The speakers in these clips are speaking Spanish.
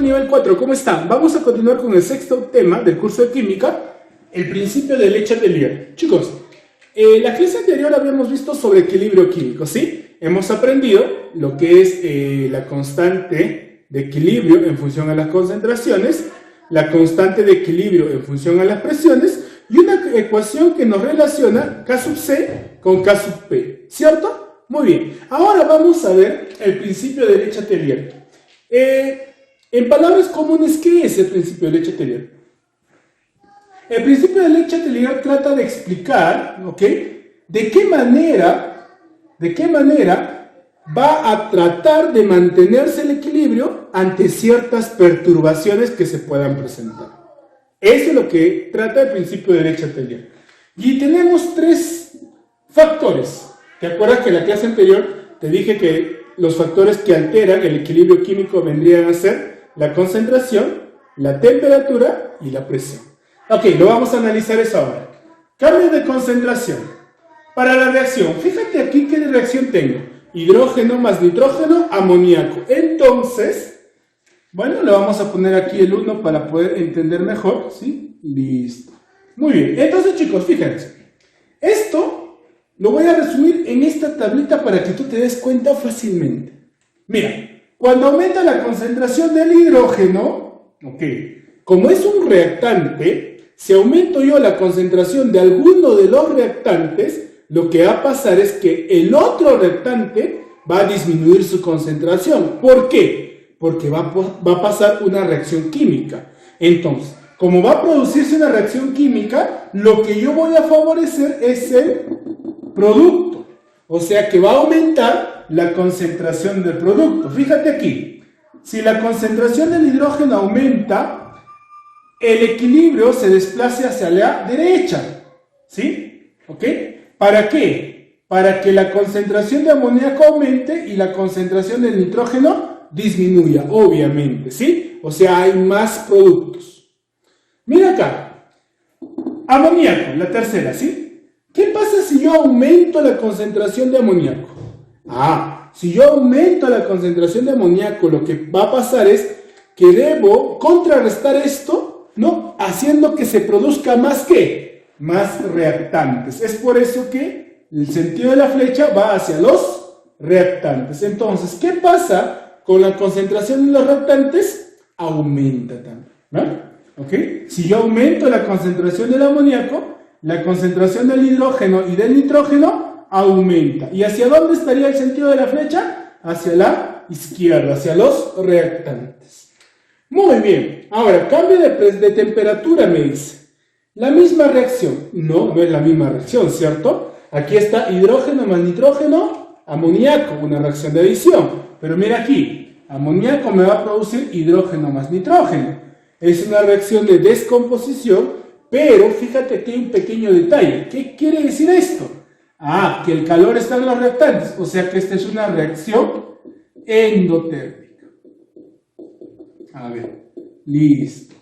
nivel 4, ¿cómo están? Vamos a continuar con el sexto tema del curso de química, el principio de Leche-Atelier. Chicos, la clase anterior habíamos visto sobre equilibrio químico, ¿sí? Hemos aprendido lo que es la constante de equilibrio en función a las concentraciones, la constante de equilibrio en función a las presiones y una ecuación que nos relaciona K sub C con K sub P, ¿cierto? Muy bien, ahora vamos a ver el principio de Leche-Atelier. En palabras comunes, ¿qué es el principio de Leche-Atelier? El principio de Leche-Atelier trata de explicar, ¿ok?, de qué manera va a tratar de mantenerse el equilibrio ante ciertas perturbaciones que se puedan presentar. Eso es lo que trata el principio de Leche-Atelier. Y tenemos tres factores. ¿Te acuerdas que en la clase anterior te dije que los factores que alteran el equilibrio químico vendrían a ser la concentración, la temperatura y la presión? Ok, lo vamos a analizar eso ahora. Cambio de concentración. Para la reacción, fíjate aquí qué reacción tengo. Hidrógeno más nitrógeno, amoníaco. Entonces, bueno, le vamos a poner aquí el 1 para poder entender mejor, ¿sí? Listo. Muy bien, entonces chicos, fíjense. Esto lo voy a resumir en esta tablita para que tú te des cuenta fácilmente. Mira, cuando aumenta la concentración del hidrógeno, ok, como es un reactante, si aumento yo la concentración de alguno de los reactantes, lo que va a pasar es que el otro reactante va a disminuir su concentración. ¿Por qué? Porque va a pasar una reacción química. Entonces, como va a producirse una reacción química, lo que yo voy a favorecer es el producto, o sea que va a aumentar la concentración del producto. Fíjate aquí, si la concentración del hidrógeno aumenta, el equilibrio se desplace hacia la derecha, ¿sí? ¿Ok? ¿Para qué? Para que la concentración de amoníaco aumente y la concentración del nitrógeno disminuya, obviamente, ¿sí? O sea, hay más productos. Mira acá, amoníaco, la tercera, ¿sí? ¿Qué pasa si yo aumento la concentración de amoníaco? Si yo aumento la concentración de amoníaco, lo que va a pasar es que debo contrarrestar esto, ¿no? Haciendo que se produzca más, ¿qué? Más reactantes. Es por eso que el sentido de la flecha va hacia los reactantes. Entonces, ¿qué pasa con la concentración de los reactantes? Aumenta también, ¿no? ¿Ok? Si yo aumento la concentración del amoníaco, la concentración del hidrógeno y del nitrógeno aumenta. ¿Y hacia dónde estaría el sentido de la flecha? Hacia la izquierda, hacia los reactantes. Muy bien. Ahora, cambio de temperatura, me dice. La misma reacción. No, no es la misma reacción, ¿cierto? Aquí está hidrógeno más nitrógeno, amoníaco, una reacción de adición. Pero mira aquí, amoníaco me va a producir hidrógeno más nitrógeno. Es una reacción de descomposición. Pero fíjate que hay un pequeño detalle. ¿Qué quiere decir esto? Que el calor está en los reactantes. O sea que esta es una reacción endotérmica. A ver, listo.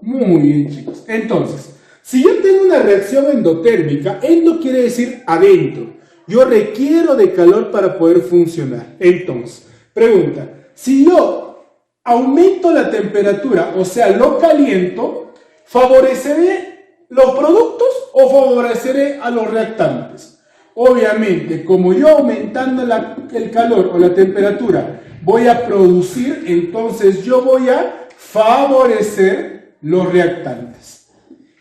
Muy bien, chicos. Entonces, si yo tengo una reacción endotérmica, endo quiere decir adentro. Yo requiero de calor para poder funcionar. Entonces, pregunta, si yo aumento la temperatura, o sea, lo caliento, ¿favoreceré los productos o favoreceré a los reactantes? Obviamente, como yo aumentando el calor o la temperatura voy a producir, entonces yo voy a favorecer los reactantes.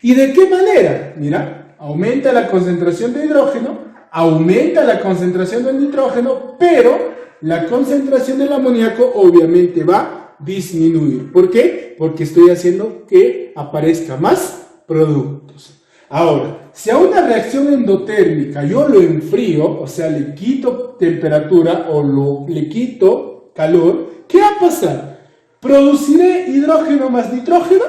¿Y de qué manera? Mira, aumenta la concentración de hidrógeno, aumenta la concentración del nitrógeno, pero la concentración del amoníaco obviamente va a disminuir. ¿Por qué? Porque estoy haciendo que aparezca más productos. Ahora, si a una reacción endotérmica yo lo enfrío, o sea, le quito temperatura o le quito calor, ¿qué va a pasar? ¿Produciré hidrógeno más nitrógeno?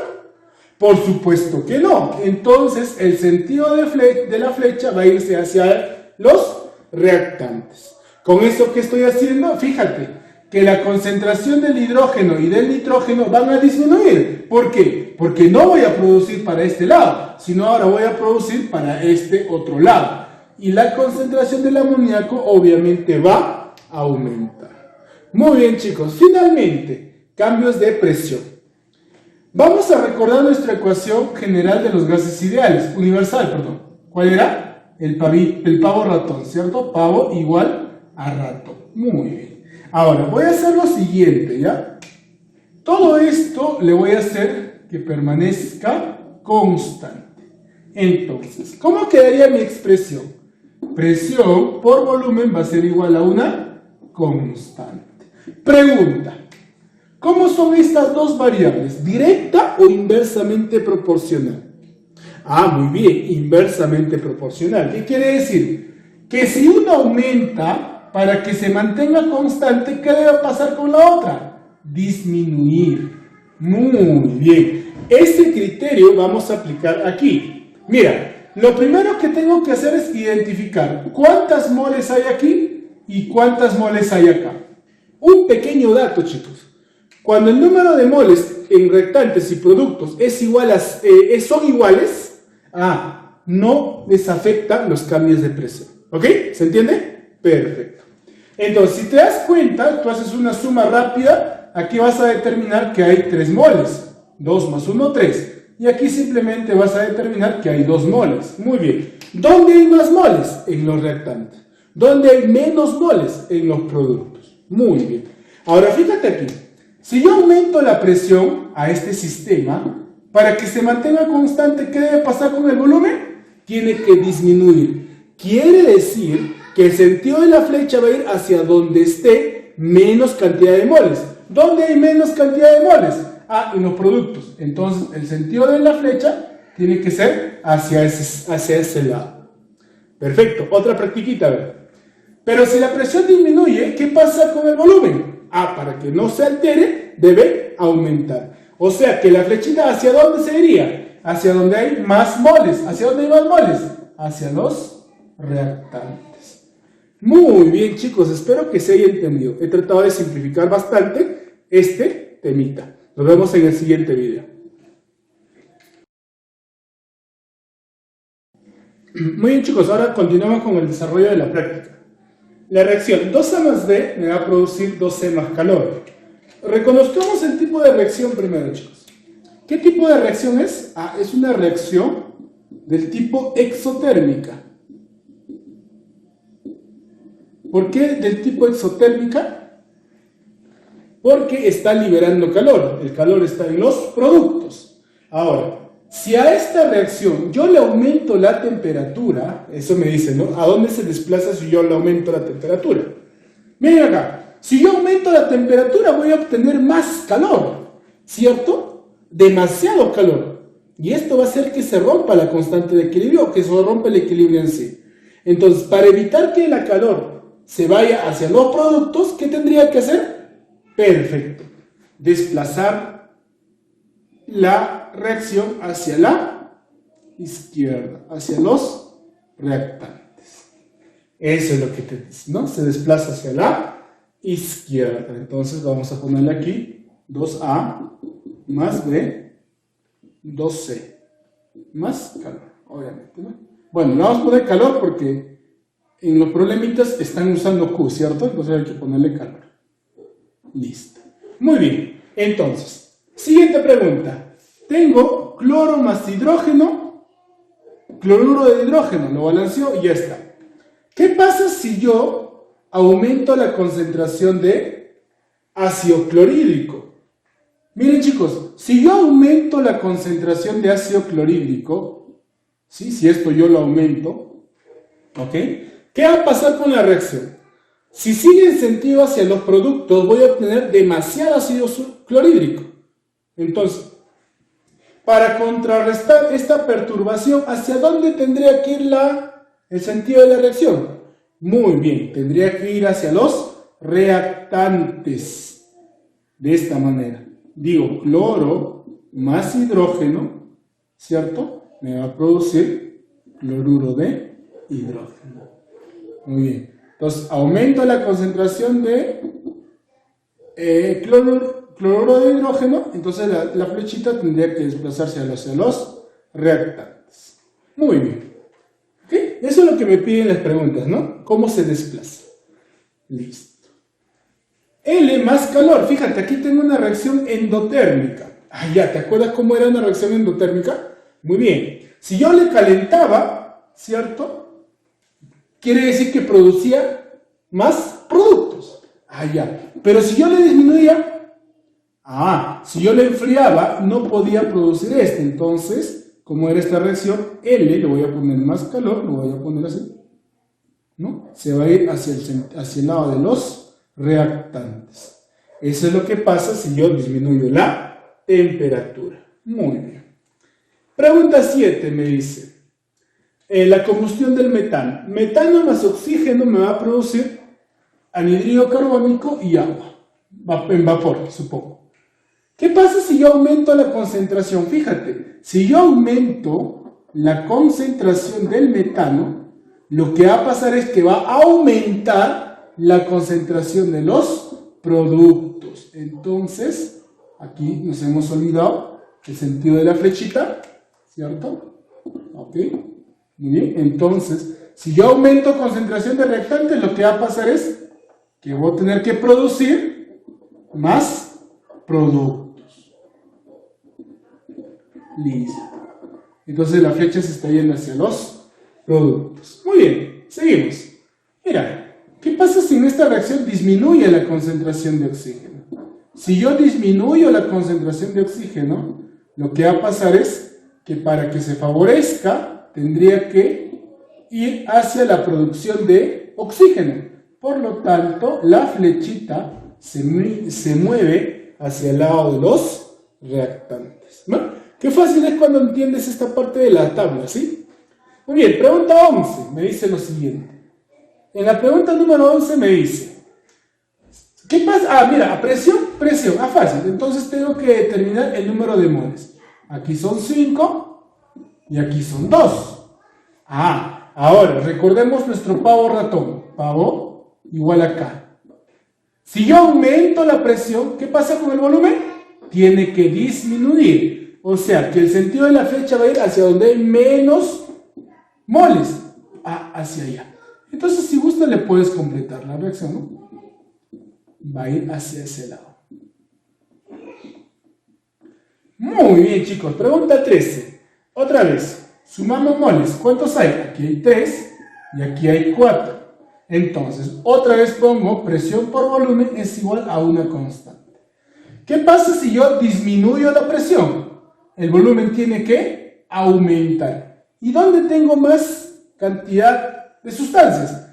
Por supuesto que no. Entonces, el sentido de la flecha va a irse hacia los reactantes. Con eso que estoy haciendo, fíjate, que la concentración del hidrógeno y del nitrógeno van a disminuir. ¿Por qué? Porque no voy a producir para este lado, sino ahora voy a producir para este otro lado. Y la concentración del amoníaco obviamente va a aumentar. Muy bien, chicos. Finalmente, cambios de presión. Vamos a recordar nuestra ecuación general de los gases ideales, universal, perdón. ¿Cuál era? El pavo ratón, ¿cierto? Pavo igual a ratón. Muy bien. Ahora, voy a hacer lo siguiente, ¿ya? Todo esto le voy a hacer que permanezca constante. Entonces, ¿cómo quedaría mi expresión? Presión por volumen va a ser igual a una constante. Pregunta. ¿Cómo son estas dos variables? ¿Directa o inversamente proporcional? Ah, muy bien, inversamente proporcional. ¿Qué quiere decir? Que si uno aumenta, para que se mantenga constante, ¿qué debe pasar con la otra? Disminuir. Muy bien. Este criterio vamos a aplicar aquí. Mira, lo primero que tengo que hacer es identificar cuántas moles hay aquí y cuántas moles hay acá. Un pequeño dato, chicos. Cuando el número de moles en reactantes y productos son iguales, no les afectan los cambios de presión. ¿Ok? ¿Se entiende? Perfecto. Entonces, si te das cuenta, tú haces una suma rápida, aquí vas a determinar que hay 3 moles. 2 más 1, 3. Y aquí simplemente vas a determinar que hay 2 moles. Muy bien. ¿Dónde hay más moles? En los reactantes. ¿Dónde hay menos moles? En los productos. Muy bien. Ahora, fíjate aquí. Si yo aumento la presión a este sistema, para que se mantenga constante, ¿qué debe pasar con el volumen? Tiene que disminuir. Quiere decir que el sentido de la flecha va a ir hacia donde esté menos cantidad de moles. ¿Dónde hay menos cantidad de moles? En los productos. Entonces, el sentido de la flecha tiene que ser hacia ese lado. Perfecto. Otra practiquita, a ver. Pero si la presión disminuye, ¿qué pasa con el volumen? Para que no se altere, debe aumentar. O sea que la flechita, ¿hacia dónde se iría? Hacia donde hay más moles. ¿Hacia dónde hay más moles? Hacia los reactantes. Muy bien, chicos, espero que se haya entendido. He tratado de simplificar bastante este temita. Nos vemos en el siguiente video. Muy bien, chicos, ahora continuamos con el desarrollo de la práctica. La reacción 2A más B me va a producir 2C más calor. Reconozcamos el tipo de reacción primero, chicos. ¿Qué tipo de reacción es? Es una reacción del tipo exotérmica. ¿Por qué del tipo exotérmica? Porque está liberando calor. El calor está en los productos. Ahora, si a esta reacción yo le aumento la temperatura, eso me dice, ¿no? ¿A dónde se desplaza si yo le aumento la temperatura? Miren acá, si yo aumento la temperatura voy a obtener más calor, ¿cierto? Demasiado calor. Y esto va a hacer que se rompa la constante de equilibrio o que se rompa el equilibrio en sí. Entonces, para evitar que la calor se vaya hacia los productos, ¿qué tendría que hacer? Perfecto. Desplazar la reacción hacia la izquierda, hacia los reactantes. Eso es lo que te dice, ¿no? Se desplaza hacia la izquierda. Entonces vamos a ponerle aquí 2A más B, 2C más calor, obviamente, ¿no? Bueno, le vamos a poner calor porque en los problemitas están usando Q, ¿cierto? Entonces hay que ponerle calor. Listo. Muy bien. Entonces, siguiente pregunta. Tengo cloro más hidrógeno, cloruro de hidrógeno, lo balanceo y ya está. ¿Qué pasa si yo aumento la concentración de ácido clorhídrico? Miren, chicos, si yo aumento la concentración de ácido clorhídrico, ¿sí? Si esto yo lo aumento, ¿ok? ¿Qué va a pasar con la reacción? Si sigue en sentido hacia los productos, voy a obtener demasiado ácido clorhídrico. Entonces, para contrarrestar esta perturbación, ¿hacia dónde tendría que ir el sentido de la reacción? Muy bien, tendría que ir hacia los reactantes. De esta manera. Digo, cloro más hidrógeno, ¿cierto? Me va a producir cloruro de hidrógeno. Muy bien. Entonces, aumento la concentración de cloruro de hidrógeno, entonces la flechita tendría que desplazarse hacia los reactantes. Muy bien. ¿Okay? Eso es lo que me piden las preguntas, ¿no? ¿Cómo se desplaza? Listo. L más calor. Fíjate, aquí tengo una reacción endotérmica. Ah, ya, ¿te acuerdas cómo era una reacción endotérmica? Muy bien. Si yo le calentaba, ¿cierto? Quiere decir que producía más productos. Ah, ya. Pero si yo le disminuía, si yo le enfriaba, no podía producir este. Entonces, como era esta reacción, L, le voy a poner más calor, lo voy a poner así, ¿no? Se va a ir hacia el lado de los reactantes. Eso es lo que pasa si yo disminuyo la temperatura. Muy bien. Pregunta 7 me dice, la combustión del metano. Metano más oxígeno me va a producir anhídrido carbónico y agua, en vapor, supongo. ¿Qué pasa si yo aumento la concentración? Fíjate, si yo aumento la concentración del metano, lo que va a pasar es que va a aumentar la concentración de los productos. Entonces, aquí nos hemos olvidado el sentido de la flechita, ¿cierto? Ok, muy bien. Entonces, si yo aumento concentración de reactantes, lo que va a pasar es que voy a tener que producir más productos. Listo. Entonces la flecha se está yendo hacia los productos. Muy bien, seguimos. Mira, ¿qué pasa si en esta reacción disminuye la concentración de oxígeno? Si yo disminuyo la concentración de oxígeno, lo que va a pasar es que para que se favorezca, tendría que ir hacia la producción de oxígeno. Por lo tanto, la flechita se mueve hacia el lado de los reactantes. ¿No? Qué fácil es cuando entiendes esta parte de la tabla, ¿sí? Muy bien, pregunta 11 me dice lo siguiente. En la pregunta número 11 me dice, ¿qué pasa? Mira, presión, fácil. Entonces tengo que determinar el número de moles. Aquí son 5 y aquí son 2. Ahora, recordemos nuestro pavo ratón. Pavo igual a K. Si yo aumento la presión, ¿qué pasa con el volumen? Tiene que disminuir. O sea, que el sentido de la flecha va a ir hacia donde hay menos moles. Hacia allá. Entonces, si gusta, le puedes completar la reacción, ¿no? Va a ir hacia ese lado. Muy bien, chicos. Pregunta 13. Otra vez, sumamos moles. ¿Cuántos hay? Aquí hay 3 y aquí hay 4. Entonces, otra vez pongo presión por volumen es igual a una constante. ¿Qué pasa si yo disminuyo la presión? El volumen tiene que aumentar. ¿Y dónde tengo más cantidad de sustancias?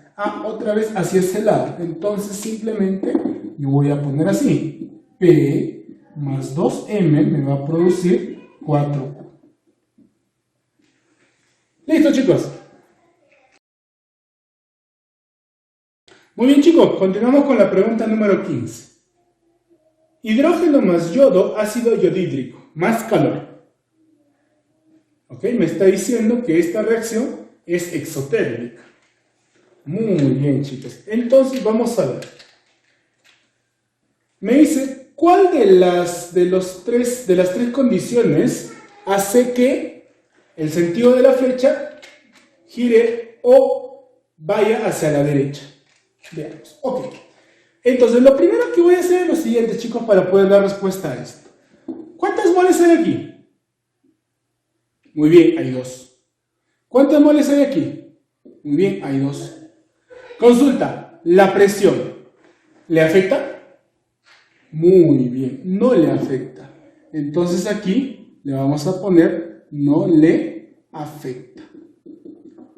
Otra vez hacia ese lado. Entonces, simplemente yo voy a poner así. P más 2M me va a producir 4Q. ¿Listo, chicos? Muy bien, chicos, continuamos con la pregunta número 15. Hidrógeno más yodo, ácido yodhídrico, más calor. ¿Ok? Me está diciendo que esta reacción es exotérmica. Muy bien, chicos. Entonces, vamos a ver. Me dice, ¿cuál de las tres condiciones hace que el sentido de la flecha gire o vaya hacia la derecha? Veamos. Ok. Entonces, lo primero que voy a hacer es lo siguiente, chicos, para poder dar respuesta a esto. ¿Cuántas moles hay aquí? Muy bien, hay 2. ¿Cuántas moles hay aquí? Muy bien, hay 2. Consulta, ¿la presión le afecta? Muy bien, no le afecta. Entonces aquí le vamos a poner no le afecta.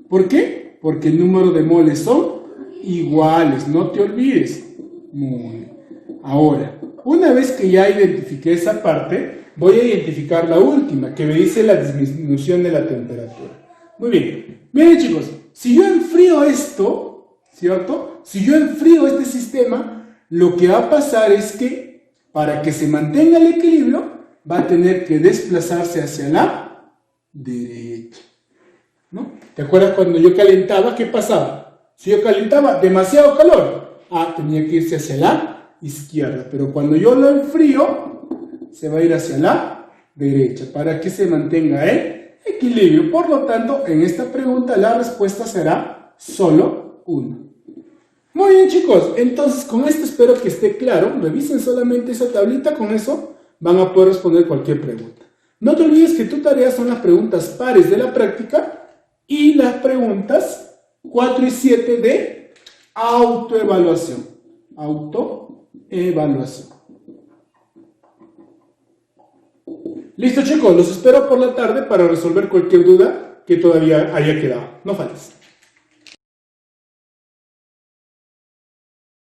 ¿Por qué? Porque el número de moles son iguales, no te olvides. Muy bien. Ahora, una vez que ya identifiqué esa parte, voy a identificar la última, que me dice la disminución de la temperatura. Muy bien. Miren, chicos, si yo enfrío esto, ¿cierto? Si yo enfrío este sistema, lo que va a pasar es que para que se mantenga el equilibrio, va a tener que desplazarse hacia la derecha. ¿No? ¿Te acuerdas cuando yo calentaba? ¿Qué pasaba? Si yo calentaba demasiado calor, tenía que irse hacia la izquierda. Pero cuando yo lo enfrío, se va a ir hacia la derecha para que se mantenga el equilibrio. Por lo tanto, en esta pregunta la respuesta será solo 1. Muy bien, chicos. Entonces, con esto espero que esté claro. Revisen solamente esa tablita. Con eso van a poder responder cualquier pregunta. No te olvides que tu tarea son las preguntas pares de la práctica y las preguntas 4 y 7 de autoevaluación. Autoevaluación. Listo, chicos. Los espero por la tarde para resolver cualquier duda que todavía haya quedado. No faltes.